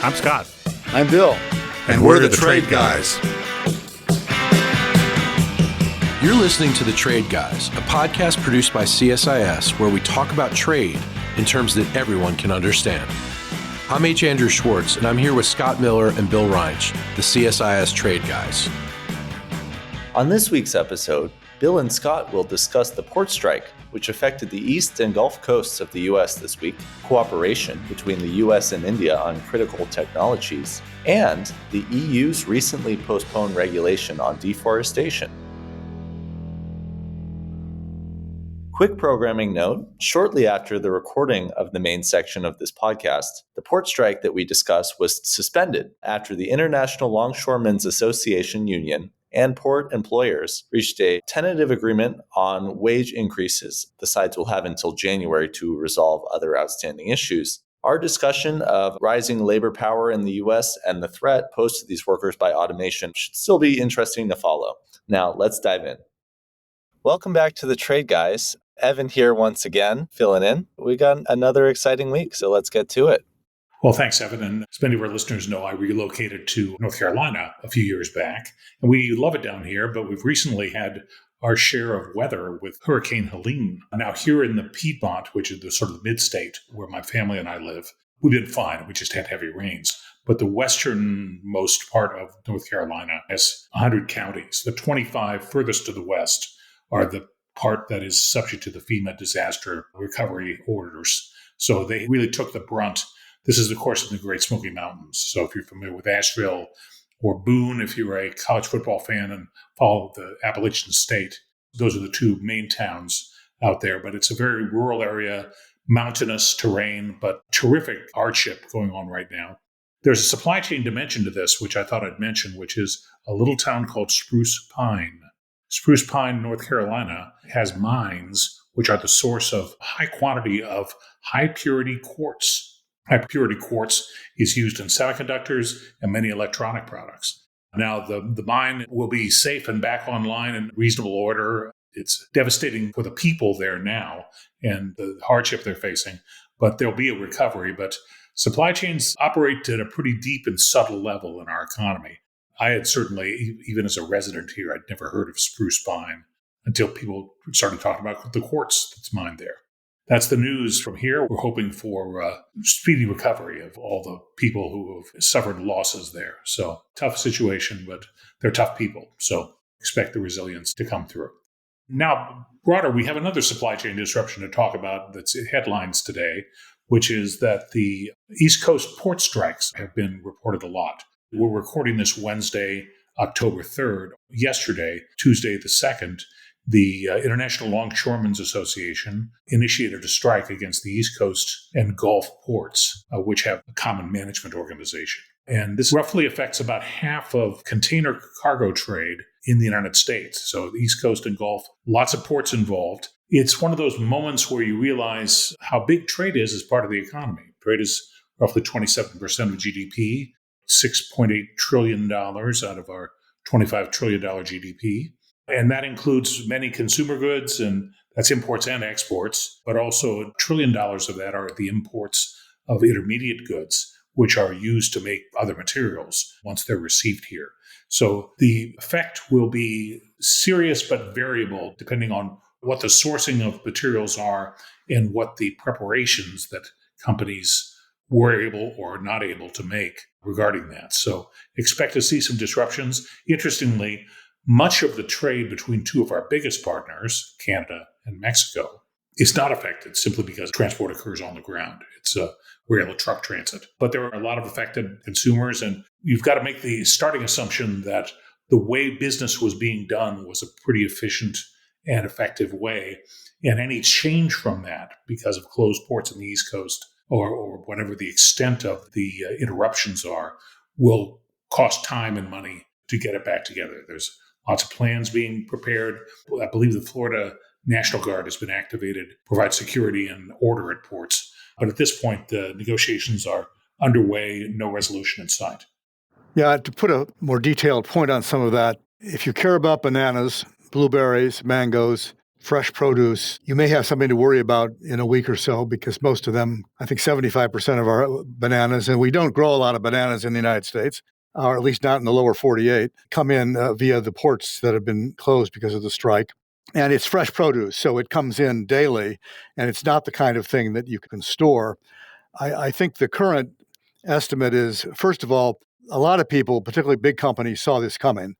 I'm Scott. I'm Bill. And we're the Trade Guys. You're listening to The Trade Guys, a podcast produced by CSIS where we talk about trade in terms that everyone can understand. I'm H. Andrew Schwartz, and I'm here with Scott Miller and Bill Reinsch, the CSIS Trade Guys. On this week's episode, Bill and Scott will discuss the port strike, which affected the east and Gulf coasts of the U.S. this week, cooperation between the U.S. and India on critical technologies, and the EU's recently postponed regulation on deforestation. Quick programming note, shortly after the recording of the main section of this podcast, the port strike that we discussed was suspended after the International Longshoremen's Association Union and port employers reached a tentative agreement on wage increases. The sides will have until January to resolve other outstanding issues. Our discussion of rising labor power in the U.S. and the threat posed to these workers by automation should still be interesting to follow. Now, let's dive in. Welcome back to the Trade Guys. Evan here once again, filling in. We got another exciting week, so let's get to it. Well, thanks, Evan. And as many of our listeners know, I relocated to North Carolina a few years back. And we love it down here, but we've recently had our share of weather with Hurricane Helene. Now, here in the Piedmont, which is the sort of mid-state where my family and I live, we've been fine. We just had heavy rains. But the westernmost part of North Carolina has 100 counties. The 25 furthest to the west are the part that is subject to the FEMA disaster recovery orders. So they really took the brunt. This is, of course, in the Great Smoky Mountains. So if you're familiar with Asheville or Boone, if you're a college football fan and follow the Appalachian State, those are the two main towns out there. But it's a very rural area, mountainous terrain, but terrific hardship going on right now. There's a supply chain dimension to this, which I thought I'd mention, which is a little town called Spruce Pine. Spruce Pine, North Carolina, has mines which are the source of high quantity of high-purity quartz. High-purity quartz is used in semiconductors and many electronic products. Now, the mine will be safe and back online in reasonable order. It's devastating for the people there now and the hardship they're facing, but there'll be a recovery. But supply chains operate at a pretty deep and subtle level in our economy. I had certainly, even as a resident here, I'd never heard of Spruce Pine until people started talking about the quartz that's mined there. That's the news from here. We're hoping for speedy recovery of all the people who have suffered losses there. So tough situation, but they're tough people. So expect the resilience to come through. Now, broader, we have another supply chain disruption to talk about that's headlines today, which is that the East Coast port strikes have been reported a lot. We're recording this Wednesday, October 3rd. Yesterday, Tuesday the 2nd, the International Longshoremen's Association initiated a strike against the East Coast and Gulf ports, which have a common management organization. And this roughly affects about half of container cargo trade in the United States. So the East Coast and Gulf, lots of ports involved. It's one of those moments where you realize how big trade is as part of the economy. Trade is roughly 27% of GDP. $6.8 trillion out of our $25 trillion GDP. And that includes many consumer goods, and that's imports and exports, but also $1 trillion of that are the imports of intermediate goods, which are used to make other materials once they're received here. So the effect will be serious but variable depending on what the sourcing of materials are and what the preparations that companies were able or not able to make regarding that. So expect to see some disruptions. Interestingly, much of the trade between two of our biggest partners, Canada and Mexico, is not affected simply because transport occurs on the ground. It's a rail and truck transit. But there are a lot of affected consumers, and you've got to make the starting assumption that the way business was being done was a pretty efficient and effective way. And any change from that because of closed ports in the East Coast or whatever the extent of the interruptions are, will cost time and money to get it back together. There's lots of plans being prepared. I believe the Florida National Guard has been activated, provide security and order at ports. But at this point, the negotiations are underway, no resolution in sight. Yeah, to put a more detailed point on some of that, if you care about bananas, blueberries, mangoes, fresh produce, you may have something to worry about in a week or so because most of them, I think 75% of our bananas, and we don't grow a lot of bananas in the United States, or at least not in the lower 48, come in via the ports that have been closed because of the strike. And it's fresh produce, so it comes in daily, and it's not the kind of thing that you can store. I think the current estimate is, first of all, a lot of people, particularly big companies, saw this coming.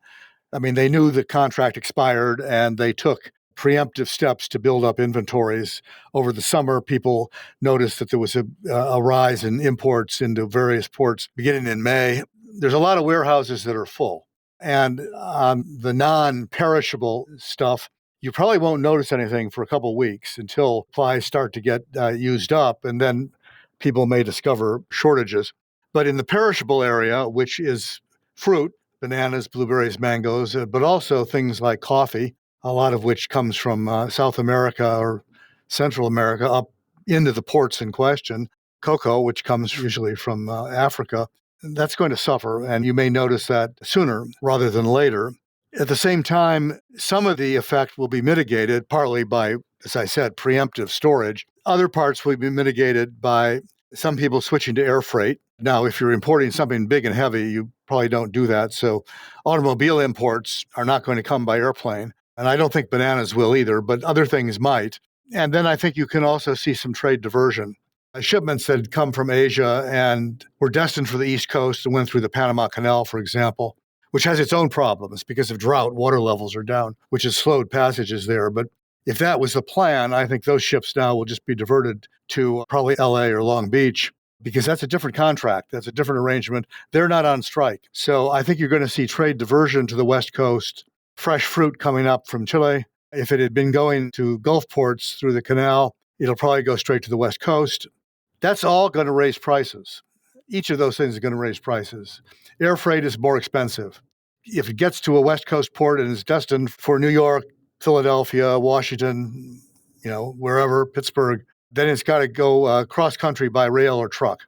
I mean, they knew the contract expired and they took preemptive steps to build up inventories. Over the summer, people noticed that there was a rise in imports into various ports beginning in May. There's a lot of warehouses that are full. And on the non-perishable stuff, you probably won't notice anything for a couple of weeks until supplies start to get used up, and then people may discover shortages. But in the perishable area, which is fruit, bananas, blueberries, mangoes, but also things like coffee, a lot of which comes from South America or Central America up into the ports in question, cocoa, which comes usually from Africa, that's going to suffer. And you may notice that sooner rather than later. At the same time, some of the effect will be mitigated partly by, as I said, preemptive storage. Other parts will be mitigated by some people switching to air freight. Now, if you're importing something big and heavy, you probably don't do that. So automobile imports are not going to come by airplane. And I don't think bananas will either, but other things might. And then I think you can also see some trade diversion. Shipments that had come from Asia and were destined for the East Coast and went through the Panama Canal, for example, which has its own problems because of drought, water levels are down, which has slowed passages there. But if that was the plan, I think those ships now will just be diverted to probably LA or Long Beach because that's a different contract. That's a different arrangement. They're not on strike. So I think you're going to see trade diversion to the West Coast, fresh fruit coming up from Chile. If it had been going to Gulf ports through the canal, it'll probably go straight to the West Coast. That's all going to raise prices. Each of those things is going to raise prices. Air freight is more expensive. If it gets to a West Coast port and is destined for New York, Philadelphia, Washington, wherever, Pittsburgh, then it's got to go cross-country by rail or truck.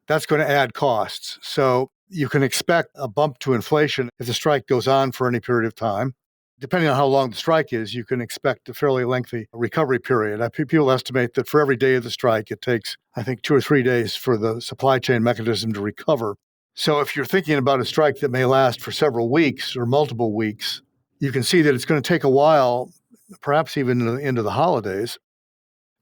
That's going to add costs. So you can expect a bump to inflation if the strike goes on for any period of time. Depending on how long the strike is, you can expect a fairly lengthy recovery period. People estimate that for every day of the strike, it takes, I think, 2 or 3 days for the supply chain mechanism to recover. So if you're thinking about a strike that may last for several weeks or multiple weeks, you can see that it's going to take a while, perhaps even into the holidays,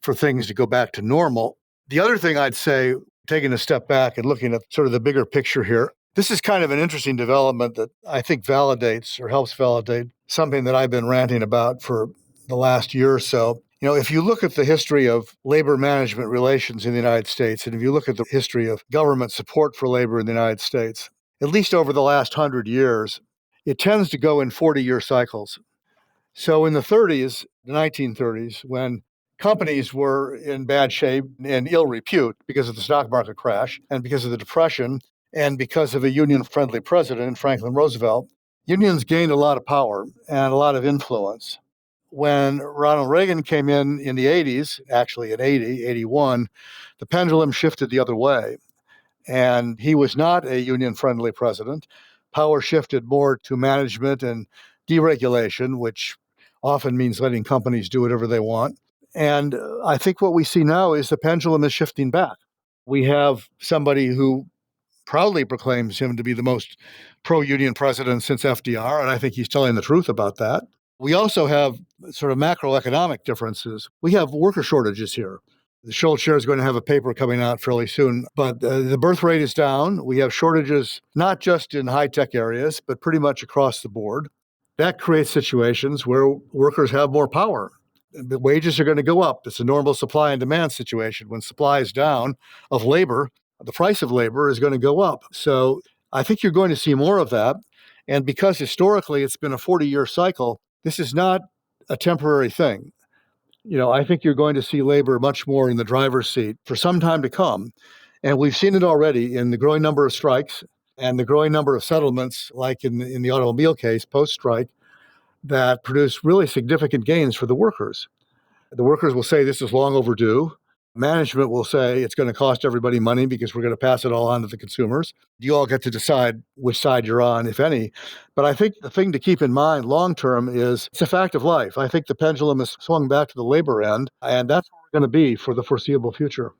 for things to go back to normal. The other thing I'd say, taking a step back and looking at sort of the bigger picture here, this is kind of an interesting development that I think validates or helps validate something that I've been ranting about for the last year or so. If you look at the history of labor management relations in the United States, and if you look at the history of government support for labor in the United States, at least over the last 100 years, it tends to go in 40-year cycles. So in the 30s, the 1930s, when companies were in bad shape and ill repute because of the stock market crash and because of the Depression and because of a union-friendly president, Franklin Roosevelt, unions gained a lot of power and a lot of influence. When Ronald Reagan came in the 80s, actually in 80, 81, the pendulum shifted the other way. And he was not a union-friendly president. Power shifted more to management and deregulation, which often means letting companies do whatever they want. And I think what we see now is the pendulum is shifting back. We have somebody who proudly proclaims him to be the most pro-union president since FDR, and I think he's telling the truth about that. We also have sort of macroeconomic differences. We have worker shortages here. The Schultz Chair is going to have a paper coming out fairly soon, but the birth rate is down. We have shortages not just in high-tech areas, but pretty much across the board. That creates situations where workers have more power. The wages are going to go up. It's a normal supply and demand situation. When supply is down of labor, the price of labor is going to go up. So I think you're going to see more of that. And because historically it's been a 40-year cycle, this is not a temporary thing. I think you're going to see labor much more in the driver's seat for some time to come. And we've seen it already in the growing number of strikes and the growing number of settlements, like in the automobile case, post-strike, that produce really significant gains for the workers. The workers will say this is long overdue. Management will say it's going to cost everybody money because we're going to pass it all on to the consumers. You all get to decide which side you're on, if any. But I think the thing to keep in mind long term is it's a fact of life. I think the pendulum has swung back to the labor end, and that's where we're going to be for the foreseeable future.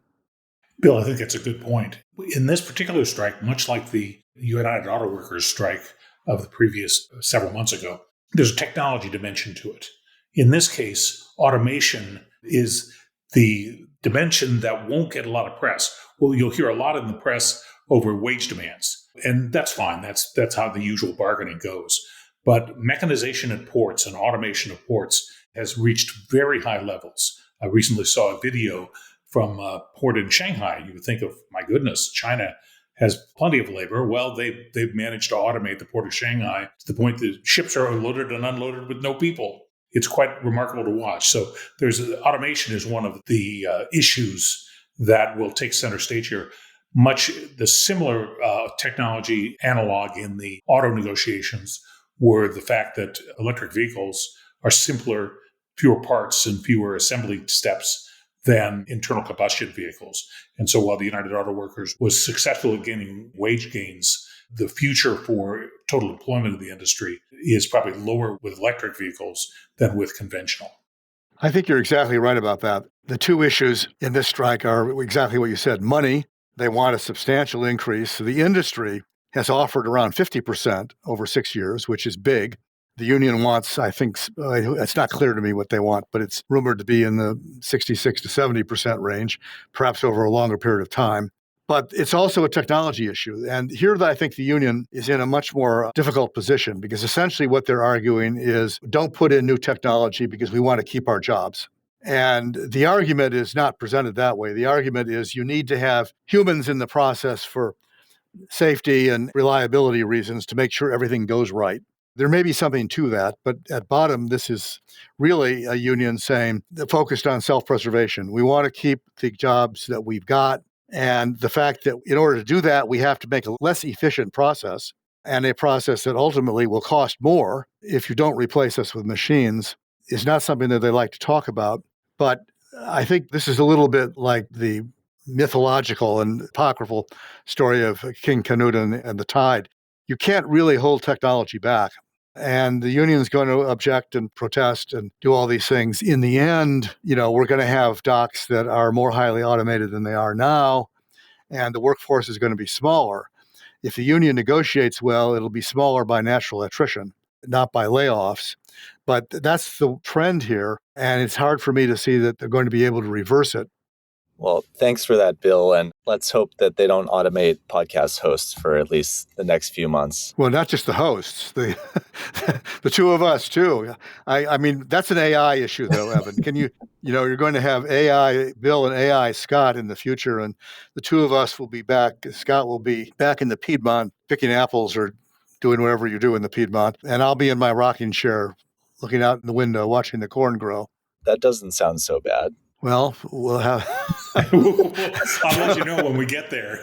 Bill, I think that's a good point. In this particular strike, much like the United Auto Workers strike of the previous several months ago, there's a technology dimension to it. In this case, automation is the dimension that won't get a lot of press. Well, you'll hear a lot in the press over wage demands, and that's fine. That's how the usual bargaining goes. But mechanization at ports and automation of ports has reached very high levels. I recently saw a video from a port in Shanghai. You would think of, my goodness, China has plenty of labor. Well, they've managed to automate the port of Shanghai to the point that ships are loaded and unloaded with no people. It's quite remarkable to watch. So automation is one of the issues that will take center stage here. Much the similar technology analog in the auto negotiations were the fact that electric vehicles are simpler, fewer parts and fewer assembly steps than internal combustion vehicles. And so while the United Auto Workers was successful at gaining wage gains, the future for total employment of the industry is probably lower with electric vehicles than with conventional. I think you're exactly right about that. The two issues in this strike are exactly what you said. Money, they want a substantial increase. So the industry has offered around 50% over 6 years, which is big. The union wants, I think, it's not clear to me what they want, but it's rumored to be in the 66 to 70% range, perhaps over a longer period of time. But it's also a technology issue. And here I think the union is in a much more difficult position because essentially what they're arguing is don't put in new technology because we want to keep our jobs. And the argument is not presented that way. The argument is you need to have humans in the process for safety and reliability reasons to make sure everything goes right. There may be something to that, but at bottom, this is really a union saying focused on self-preservation. We want to keep the jobs that we've got. And the fact that in order to do that, we have to make a less efficient process and a process that ultimately will cost more if you don't replace us with machines is not something that they like to talk about. But I think this is a little bit like the mythological and apocryphal story of King Canute and the tide. You can't really hold technology back. And the union's going to object and protest and do all these things. In the end, we're going to have docks that are more highly automated than they are now, and the workforce is going to be smaller. If the union negotiates well, it'll be smaller by natural attrition, not by layoffs. But that's the trend here, and it's hard for me to see that they're going to be able to reverse it. Well, thanks for that, Bill. And let's hope that they don't automate podcast hosts for at least the next few months. Well, not just the hosts, the two of us too. I mean, that's an AI issue though, Evan. Can you're going to have AI Bill and AI Scott in the future, and the two of us will be back. Scott will be back in the Piedmont picking apples or doing whatever you do in the Piedmont. And I'll be in my rocking chair looking out in the window, watching the corn grow. That doesn't sound so bad. Well, we'll have... I'll let you know when we get there.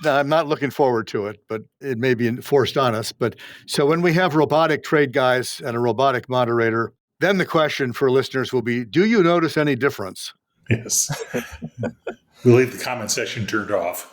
I'm not looking forward to it, but it may be forced on us. But so when we have robotic trade guys and a robotic moderator, then the question for listeners will be, do you notice any difference? Yes. We'll leave the comment section turned off.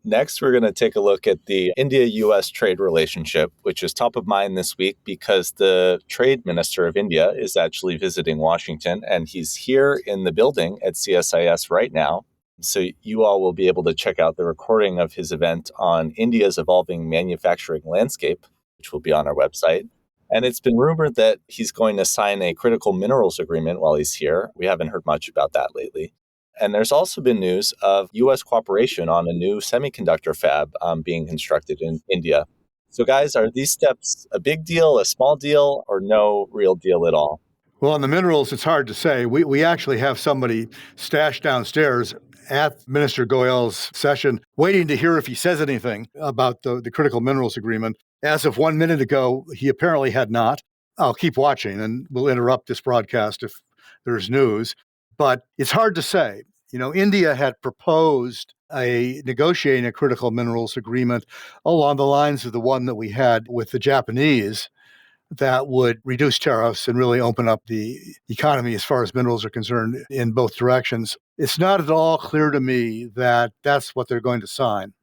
Next, we're going to take a look at the India-U.S. trade relationship, which is top of mind this week because the trade minister of India is actually visiting Washington, and he's here in the building at CSIS right now. So you all will be able to check out the recording of his event on India's evolving manufacturing landscape, which will be on our website. And it's been rumored that he's going to sign a critical minerals agreement while he's here. We haven't heard much about that lately. And there's also been news of U.S. cooperation on a new semiconductor fab being constructed in India. So guys, are these steps a big deal, a small deal, or no real deal at all? Well, on the minerals, it's hard to say. We actually have somebody stashed downstairs at Minister Goyal's session waiting to hear if he says anything about the critical minerals agreement. As of 1 minute ago, he apparently had not. I'll keep watching and we'll interrupt this broadcast if there's news. But it's hard to say. India had proposed negotiating a critical minerals agreement along the lines of the one that we had with the Japanese that would reduce tariffs and really open up the economy as far as minerals are concerned in both directions. It's not at all clear to me that that's what they're going to sign.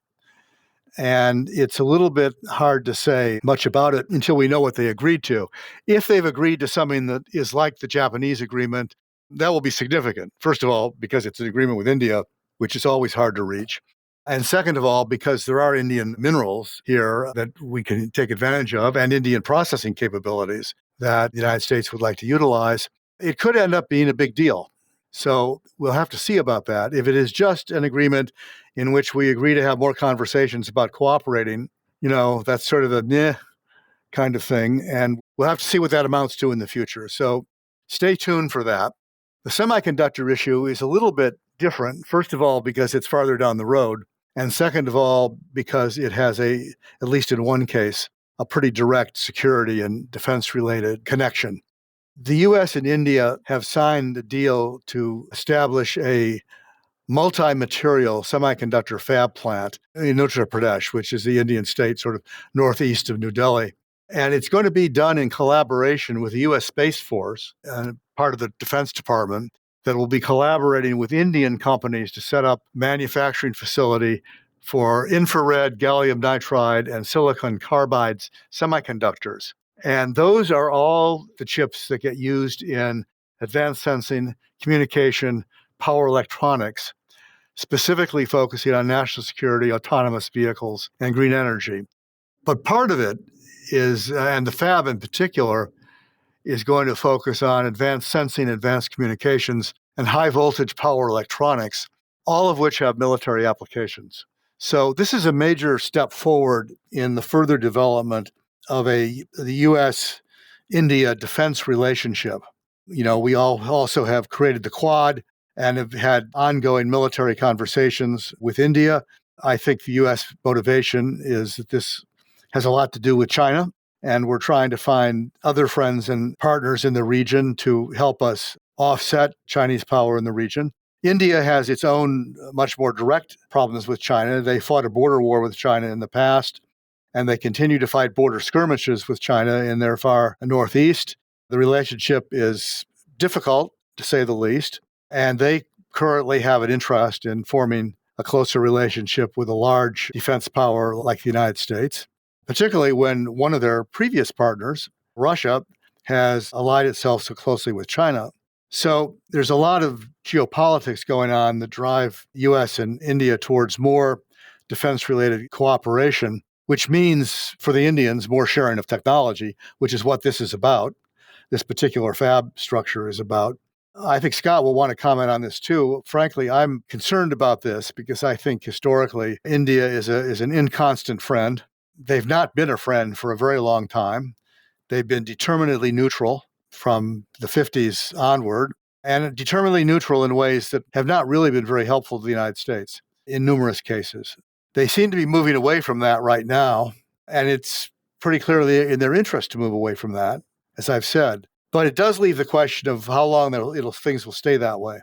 And it's a little bit hard to say much about it until we know what they agreed to. If they've agreed to something that is like the Japanese agreement, that will be significant. First of all, because it's an agreement with India, which is always hard to reach. And second of all, because there are Indian minerals here that we can take advantage of and Indian processing capabilities that the United States would like to utilize, it could end up being a big deal. So we'll have to see about that. If it is just an agreement in which we agree to have more conversations about cooperating, that's sort of a meh kind of thing. And we'll have to see what that amounts to in the future. So stay tuned for that. The semiconductor issue is a little bit different, first of all, because it's farther down the road. And second of all, because it has at least in one case, a pretty direct security and defense related connection. The U.S. and India have signed a deal to establish a multi-material semiconductor fab plant in Uttar Pradesh, which is the Indian state sort of northeast of New Delhi. And it's going to be done in collaboration with the U.S. Space Force and part of the Defense Department that will be collaborating with Indian companies to set up manufacturing facility for infrared gallium nitride and silicon carbide semiconductors. And those are all the chips that get used in advanced sensing, communication, power electronics, specifically focusing on national security, autonomous vehicles, and green energy. But part of it is, and the fab in particular, is going to focus on advanced sensing, advanced communications, and high voltage power electronics, all of which have military applications. So this is a major step forward in the further development of the U.S.-India defense relationship. We all also have created the Quad and have had ongoing military conversations with India. I think the U.S. motivation is that this has a lot to do with China, and we're trying to find other friends and partners in the region to help us offset Chinese power in the region. India has its own much more direct problems with China. They fought a border war with China in the past, and they continue to fight border skirmishes with China in their far northeast. The relationship is difficult, to say the least, and they currently have an interest in forming a closer relationship with a large defense power like the United States, particularly when one of their previous partners, Russia, has allied itself so closely with China. So there's a lot of geopolitics going on that drive U.S. and India towards more defense-related cooperation, which means for the Indians more sharing of technology, which is what this is about. This particular fab structure is about. I think Scott will want to comment on this too. Frankly, I'm concerned about this because I think historically India is an inconstant friend. They've not been a friend for a very long time. They've been determinedly neutral from the 50s onward, and determinedly neutral in ways that have not really been very helpful to the United States in numerous cases. They seem to be moving away from that right now, and it's pretty clearly in their interest to move away from that, as I've said. But it does leave the question of how long things will stay that way.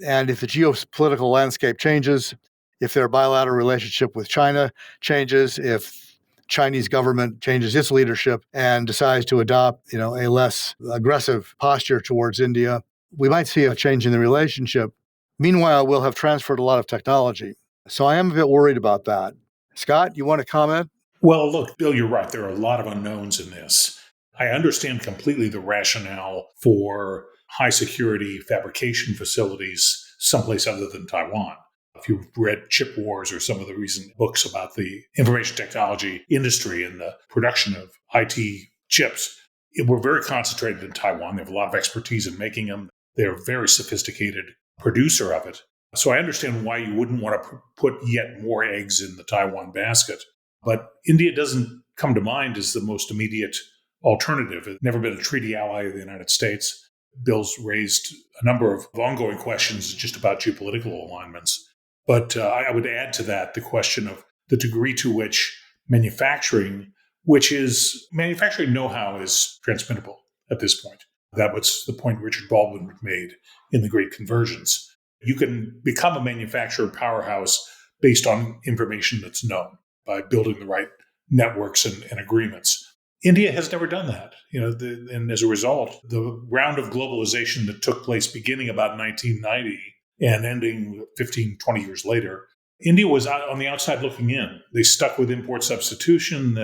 And if the geopolitical landscape changes, if their bilateral relationship with China changes, if Chinese government changes its leadership and decides to adopt, a less aggressive posture towards India, we might see a change in the relationship. Meanwhile, we'll have transferred a lot of technology. So I am a bit worried about that. Scott, you want to comment? Well, look, Bill, you're right. There are a lot of unknowns in this. I understand completely the rationale for high security fabrication facilities someplace other than Taiwan. If you've read Chip Wars or some of the recent books about the information technology industry and the production of IT chips, we're very concentrated in Taiwan. They have a lot of expertise in making them. They're a very sophisticated producer of it. So I understand why you wouldn't want to put yet more eggs in the Taiwan basket. But India doesn't come to mind as the most immediate alternative. It's never been a treaty ally of the United States. Bill's raised a number of ongoing questions just about geopolitical alignments. But I would add to that the question of the degree to which manufacturing know-how is transmittable at this point. That was the point Richard Baldwin made in The Great Convergence. You can become a manufacturer powerhouse based on information that's known by building the right networks and agreements. India has never done that. And as a result, the round of globalization that took place beginning about 1990 and ending 15, 20 years later, India was on the outside looking in. They stuck with import substitution.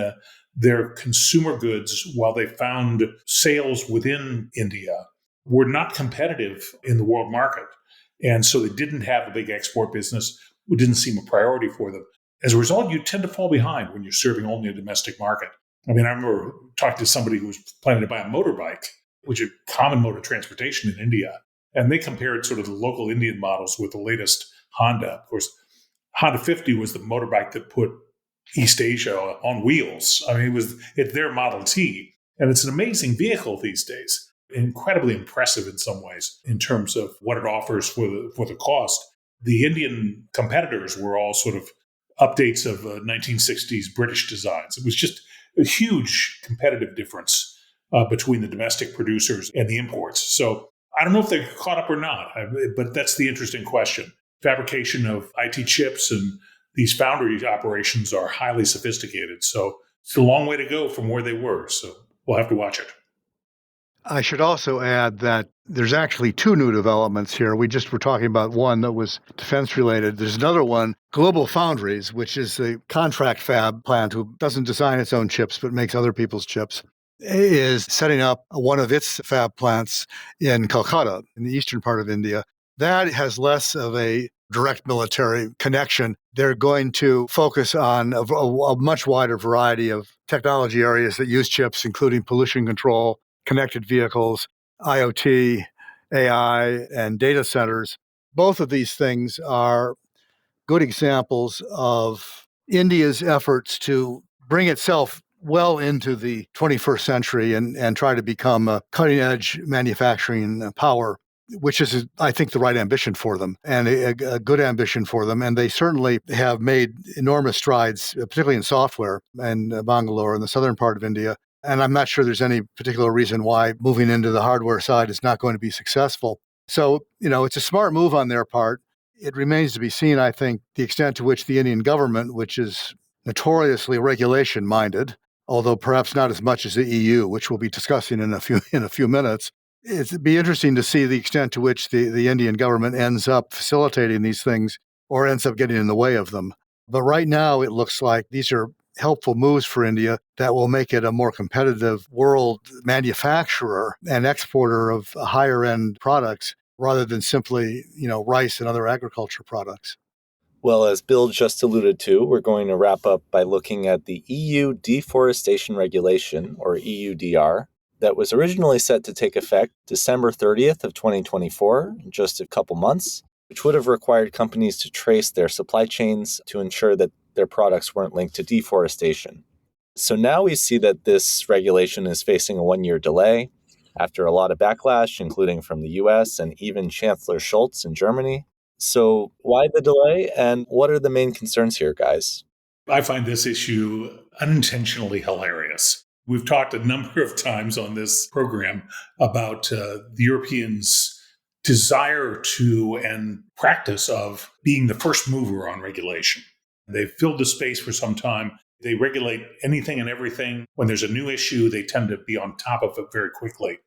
Their consumer goods, while they found sales within India, were not competitive in the world market. And so they didn't have a big export business. It didn't seem a priority for them. As a result, you tend to fall behind when you're serving only a domestic market. I remember talking to somebody who was planning to buy a motorbike, which is a common mode of transportation in India. And they compared sort of the local Indian models with the latest Honda. Of course, Honda 50 was the motorbike that put East Asia on wheels. It's their Model T. And it's an amazing vehicle these days. Incredibly impressive in some ways in terms of what it offers for the cost. The Indian competitors were all sort of updates of 1960s British designs. It was just a huge competitive difference between the domestic producers and the imports. So I don't know if they're caught up or not, but that's the interesting question. Fabrication of IT chips and these foundry operations are highly sophisticated. So it's a long way to go from where they were. So we'll have to watch it. I should also add that there's actually two new developments here. We just were talking about one that was defense related. There's another one, Global Foundries, which is a contract fab plant who doesn't design its own chips but makes other people's chips, is setting up one of its fab plants in Calcutta, in the eastern part of India. That has less of a direct military connection. They're going to focus on a much wider variety of technology areas that use chips, including pollution control, connected vehicles, IoT, AI, and data centers. Both of these things are good examples of India's efforts to bring itself well into the 21st century and try to become a cutting-edge manufacturing power, which is, I think, the right ambition for them and a good ambition for them. And they certainly have made enormous strides, particularly in software and Bangalore in the southern part of India. And I'm not sure there's any particular reason why moving into the hardware side is not going to be successful. So, it's a smart move on their part. It remains to be seen, I think, the extent to which the Indian government, which is notoriously regulation-minded, although perhaps not as much as the EU, which we'll be discussing in a few minutes, it'd be interesting to see the extent to which the Indian government ends up facilitating these things or ends up getting in the way of them. But right now, it looks like these are helpful moves for India that will make it a more competitive world manufacturer and exporter of higher end products rather than simply, rice and other agriculture products. Well, as Bill just alluded to, we're going to wrap up by looking at the EU Deforestation Regulation, or EUDR, that was originally set to take effect December 30th of 2024, in just a couple months, which would have required companies to trace their supply chains to ensure that their products weren't linked to deforestation. So now we see that this regulation is facing a 1-year delay after a lot of backlash, including from the U.S. and even Chancellor Scholz in Germany. So why the delay, and what are the main concerns here, guys? I find this issue unintentionally hilarious. We've talked a number of times on this program about the Europeans' desire to and practice of being the first mover on regulation. They've filled the space for some time. They regulate anything and everything. When there's a new issue, they tend to be on top of it very quickly.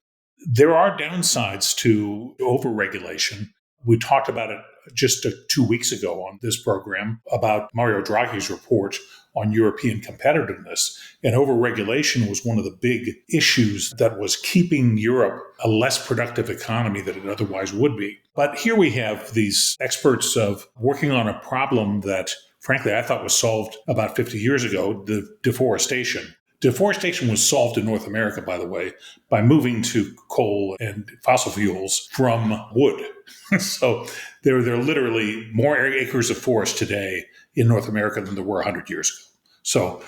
There are downsides to overregulation. We talked about it just 2 weeks ago on this program about Mario Draghi's report on European competitiveness. And overregulation was one of the big issues that was keeping Europe a less productive economy than it otherwise would be. But here we have these experts of working on a problem that, frankly, I thought was solved about 50 years ago, the deforestation. Deforestation was solved in North America, by the way, by moving to coal and fossil fuels from wood. So there are literally more acres of forest today in North America than there were 100 years ago. So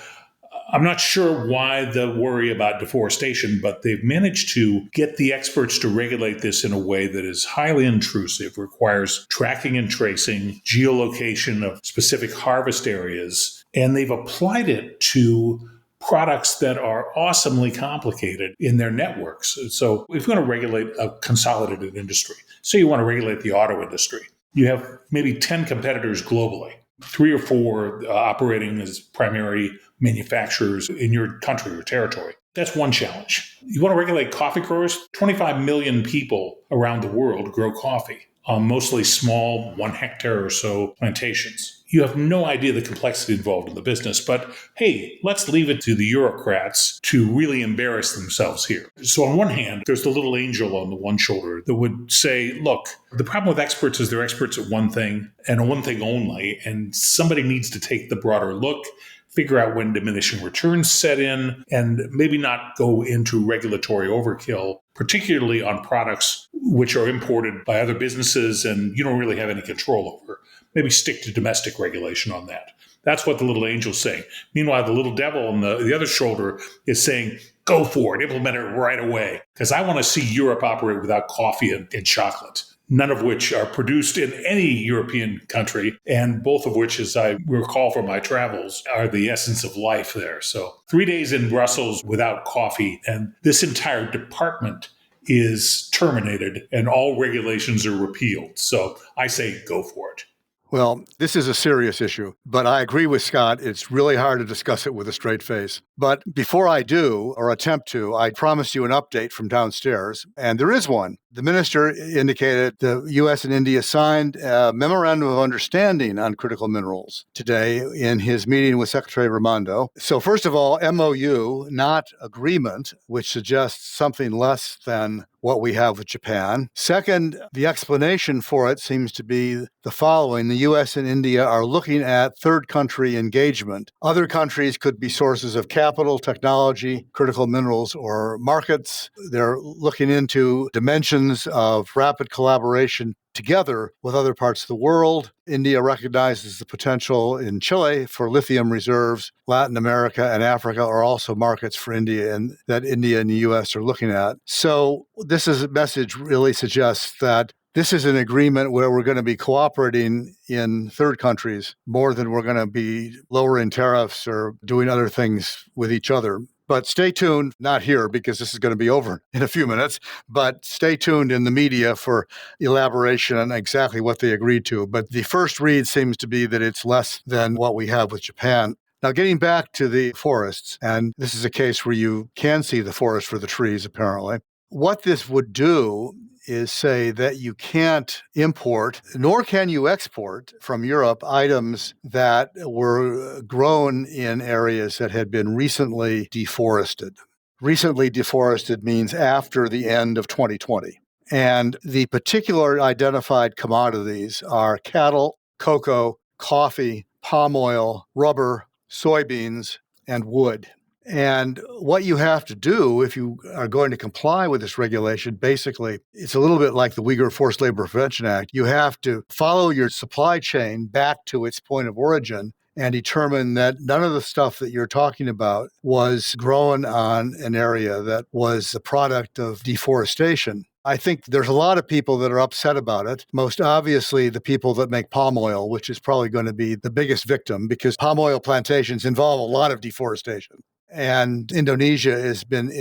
I'm not sure why the worry about deforestation, but they've managed to get the experts to regulate this in a way that is highly intrusive, requires tracking and tracing, geolocation of specific harvest areas, and they've applied it to products that are awesomely complicated in their networks. So if you want to regulate a consolidated industry, say you want to regulate the auto industry, you have maybe 10 competitors globally, 3 or 4 operating as primary manufacturers in your country or territory. That's one challenge. You want to regulate coffee growers? 25 million people around the world grow coffee, mostly small, 1 hectare or so plantations. You have no idea the complexity involved in the business, but hey, let's leave it to the bureaucrats to really embarrass themselves here. So on one hand, there's the little angel on the one shoulder that would say, look, the problem with experts is they're experts at one thing and one thing only, and somebody needs to take the broader look, figure out when diminishing returns set in, and maybe not go into regulatory overkill, particularly on products which are imported by other businesses and you don't really have any control over. Maybe stick to domestic regulation on that. That's what the little angel's saying. Meanwhile, the little devil on the other shoulder is saying, go for it, implement it right away, because I want to see Europe operate without coffee and chocolate, none of which are produced in any European country, and both of which, as I recall from my travels, are the essence of life there. So 3 days in Brussels without coffee, and this entire department is terminated, and all regulations are repealed. So I say go for it. Well, this is a serious issue, but I agree with Scott. It's really hard to discuss it with a straight face. But before I do, or attempt to, I promised you an update from downstairs, and there is one. The minister indicated the U.S. and India signed a memorandum of understanding on critical minerals today in his meeting with Secretary Raimondo. So first of all, MOU, not agreement, which suggests something less than what we have with Japan. Second, the explanation for it seems to be the following. The U.S. and India are looking at third country engagement. Other countries could be sources of capital, technology, critical minerals, or markets. They're looking into dimensions of rapid collaboration together with other parts of the world. India recognizes the potential in Chile for lithium reserves. Latin America and Africa are also markets for India, and that India and the U.S. are looking at. So this message really suggests that this is an agreement where we're going to be cooperating in third countries more than we're going to be lowering tariffs or doing other things with each other. But stay tuned, not here because this is going to be over in a few minutes, but stay tuned in the media for elaboration on exactly what they agreed to. But the first read seems to be that it's less than what we have with Japan. Now, getting back to the forests, and this is a case where you can see the forest for the trees, apparently. What this would do is say that you can't import, nor can you export from Europe items that were grown in areas that had been recently deforested. Recently deforested means after the end of 2020. And the particular identified commodities are cattle, cocoa, coffee, palm oil, rubber, soybeans, and wood. And what you have to do if you are going to comply with this regulation, basically, it's a little bit like the Uyghur Forced Labor Prevention Act. You have to follow your supply chain back to its point of origin and determine that none of the stuff that you're talking about was grown on an area that was the product of deforestation. I think there's a lot of people that are upset about it. Most obviously, the people that make palm oil, which is probably going to be the biggest victim because palm oil plantations involve a lot of deforestation. And Indonesia has been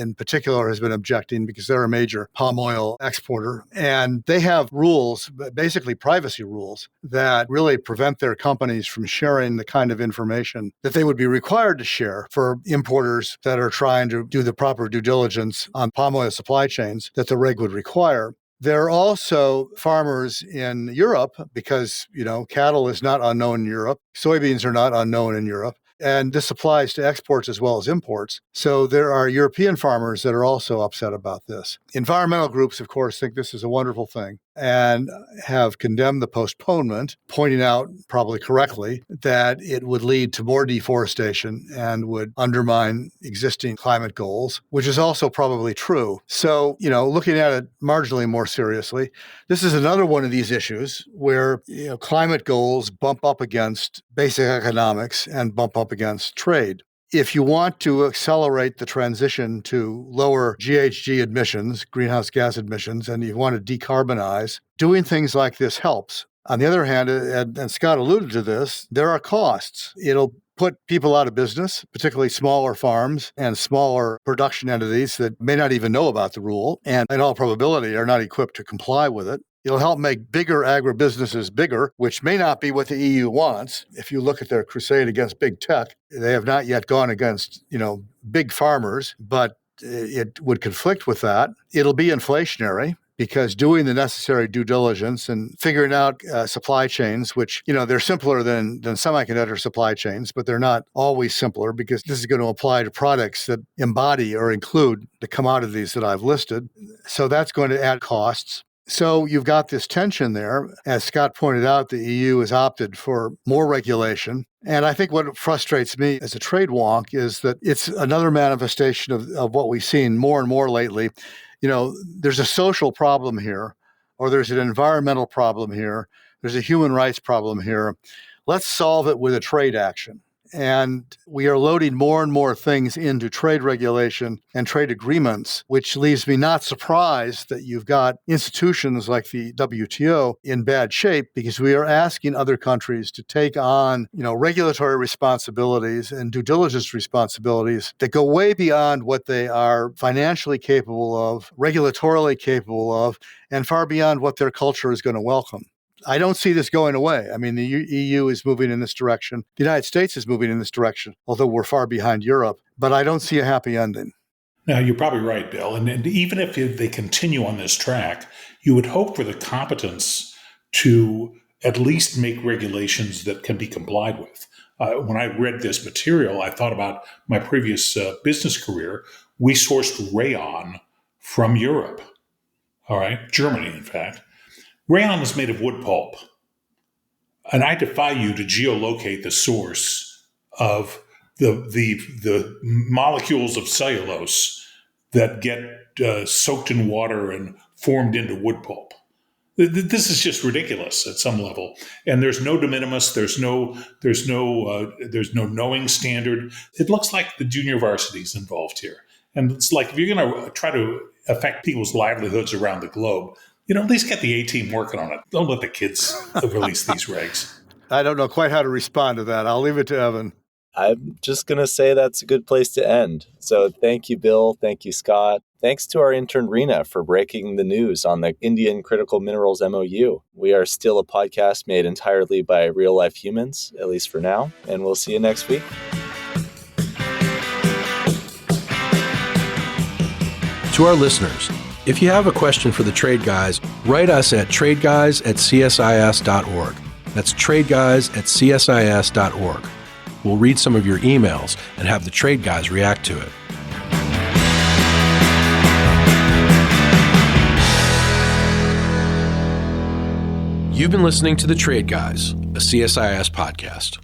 objecting because they're a major palm oil exporter. And they have rules, basically privacy rules, that really prevent their companies from sharing the kind of information that they would be required to share for importers that are trying to do the proper due diligence on palm oil supply chains that the reg would require. There are also farmers in Europe because, cattle is not unknown in Europe. Soybeans are not unknown in Europe. And this applies to exports as well as imports. So there are European farmers that are also upset about this. Environmental groups, of course, think this is a wonderful thing and have condemned the postponement, pointing out, probably correctly, that it would lead to more deforestation and would undermine existing climate goals, which is also probably true. So, looking at it marginally more seriously, this is another one of these issues where climate goals bump up against basic economics and bump up against trade. If you want to accelerate the transition to lower GHG emissions, greenhouse gas emissions, and you want to decarbonize, doing things like this helps. On the other hand, and Scott alluded to this, there are costs. It'll put people out of business, particularly smaller farms and smaller production entities that may not even know about the rule and in all probability are not equipped to comply with it. It'll help make bigger agribusinesses bigger, which may not be what the EU wants. If you look at their crusade against big tech, they have not yet gone against, big farmers, but it would conflict with that. It'll be inflationary, because doing the necessary due diligence and figuring out supply chains, which, they're simpler than semiconductor supply chains, but they're not always simpler, because this is going to apply to products that embody or include the commodities that I've listed. So that's going to add costs. So you've got this tension there. As Scott pointed out, the EU has opted for more regulation. And I think what frustrates me as a trade wonk is that it's another manifestation of what we've seen more and more lately. There's a social problem here, or there's an environmental problem here, there's a human rights problem here. Let's solve it with a trade action. And we are loading more and more things into trade regulation and trade agreements, which leaves me not surprised that you've got institutions like the WTO in bad shape, because we are asking other countries to take on, regulatory responsibilities and due diligence responsibilities that go way beyond what they are financially capable of, regulatorily capable of, and far beyond what their culture is going to welcome. I don't see this going away. I mean, the EU is moving in this direction. The United States is moving in this direction, although we're far behind Europe. But I don't see a happy ending. Now, you're probably right, Bill. And even if they continue on this track, you would hope for the competence to at least make regulations that can be complied with. When I read this material, I thought about my previous business career. We sourced rayon from Europe, all right, Germany, in fact. Rayon is made of wood pulp, and I defy you to geolocate the source of the molecules of cellulose that get soaked in water and formed into wood pulp. This is just ridiculous at some level, and there's no de minimis. There's no knowing standard. It looks like the junior varsity is involved here, and it's like if you're going to try to affect people's livelihoods around the globe, at least get the A-team working on it. Don't let the kids release these regs. I don't know quite how to respond to that. I'll leave it to Evan. I'm just going to say that's a good place to end. So thank you, Bill. Thank you, Scott. Thanks to our intern, Rena, for breaking the news on the Indian Critical Minerals MOU. We are still a podcast made entirely by real-life humans, at least for now, and we'll see you next week. To our listeners, if you have a question for the Trade Guys, write us at tradeguys@csis.org. That's tradeguys@csis.org. We'll read some of your emails and have the Trade Guys react to it. You've been listening to The Trade Guys, a CSIS podcast.